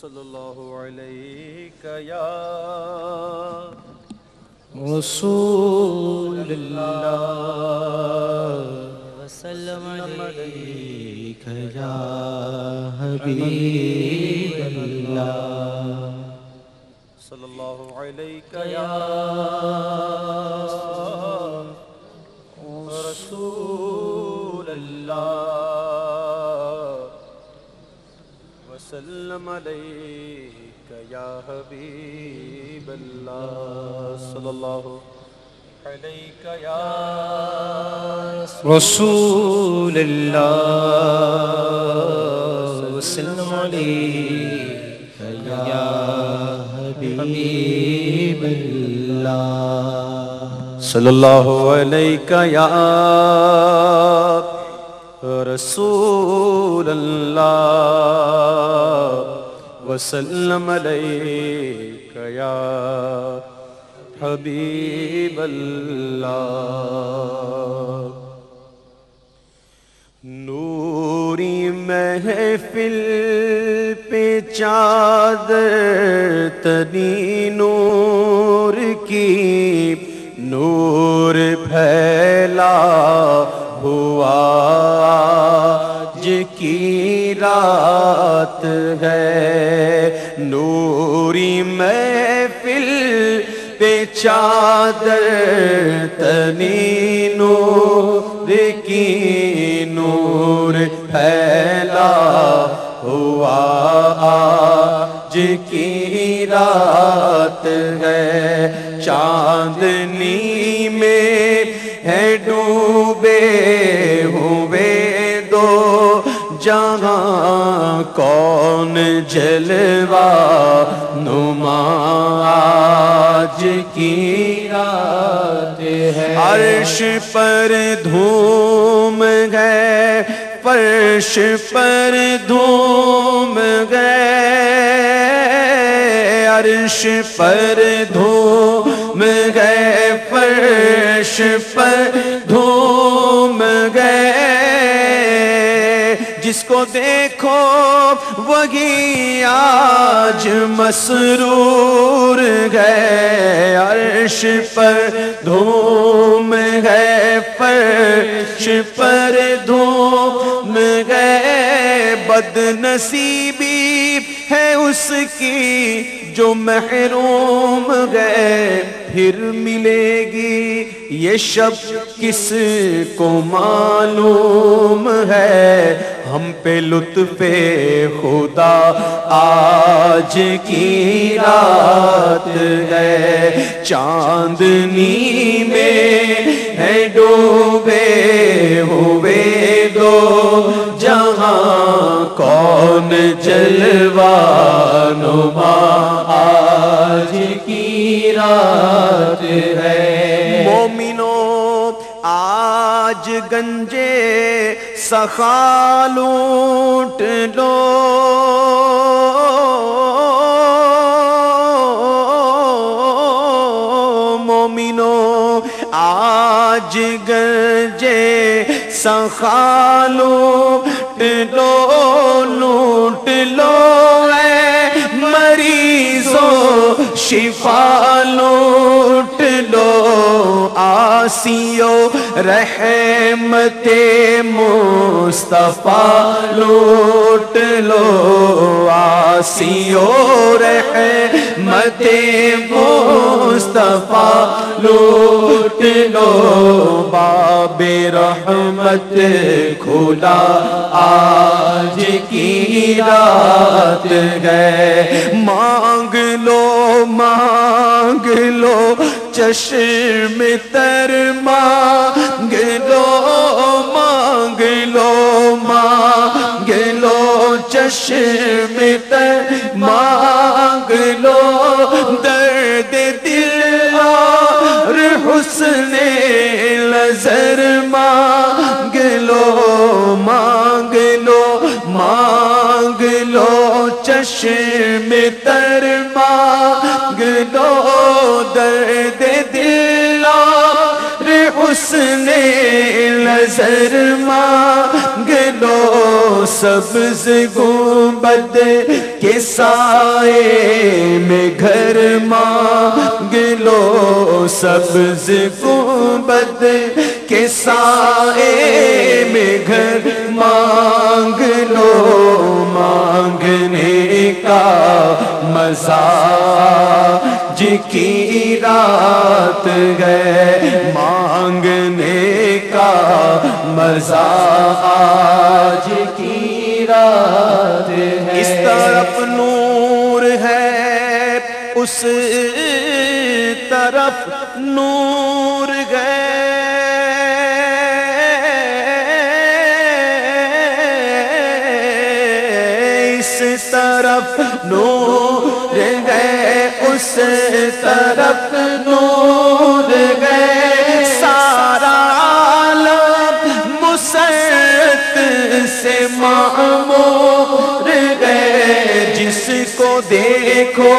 صلی اللہ علیہ یا رسول اللہ وسلم علیک یا حبیب اللہ صلی اللہ علیہ یا رسول اللہ وسلم علیک یا حبیب اللہ صلی اللہ علیہ یا رسول اللہ وسلم علیک یا حبیب اللہ صلی اللہ علیہ یا رسول اللہ وسلم علیک یا حبیب اللہ نوری محفل پہ چادر تنی نور کی نور پھیلا ہوا آج کی رات ہے نوری محفل پہ چادر تنی نور کی نور پھیلا ہوا آج کی رات ہے چاندنی میں ہے ڈوبے ہوئے دو جہاں کون جلوہ نما آج کی رات ہے عرش پر دھوم گئے فرش پر دھوم گئے عرش پر دھوم گئے فرش پر دھوم گئے جس کو دیکھو وہی آج مسرور گئے عرش پر دھوم گئے فرش پر دھوم گئے بد نصیبی ہے اس کی جو محروم گئے پھر ملے گی یہ شب کس کو معلوم ہے ہم پہ لطف خدا آج کی رات ہے چاندنی میں ہے ڈوبے ہوئے دو جہاں کون جلوہ نما آج کی رات ہے مومنوں آج گنجے سخا لوٹ لو مومنوں آج گنجے سخا لوٹ لو لوٹ لو اے مریضوں شفا لوٹ لو آسیو رحمت مصطفیٰ لوٹ لو آسیو رحمت مصطفیٰ لوٹ لو باب رحمت کھلا آج کی رات ہے مانگ لو چشم تر مانگ لو چشم تر مانگ لو درد دل اور حسن نظر مانگ لو چشم تر مانگ لو درد دل اور حسن نظر مانگ لو سبز گنبد کے سائے میں گھر مانگ لو، سبز گنبد کے سائے میں گھر مانگ لو، مانگنے کا مزہ آج کی رات ہے، مانگنے کا مزہ آج کی رات ہے۔ اس طرف نور ہے، اس طرف نور ہے، اس طرف نور ہے، اس طرف نور ہے، سارا عالم مسرت سے معمور ہے، جس کو دیکھو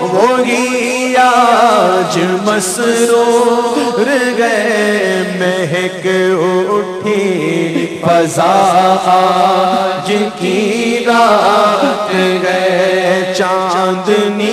وہی آج مسرور ہے، مہک اٹھی فضا آج کی رات ہے، چاندنی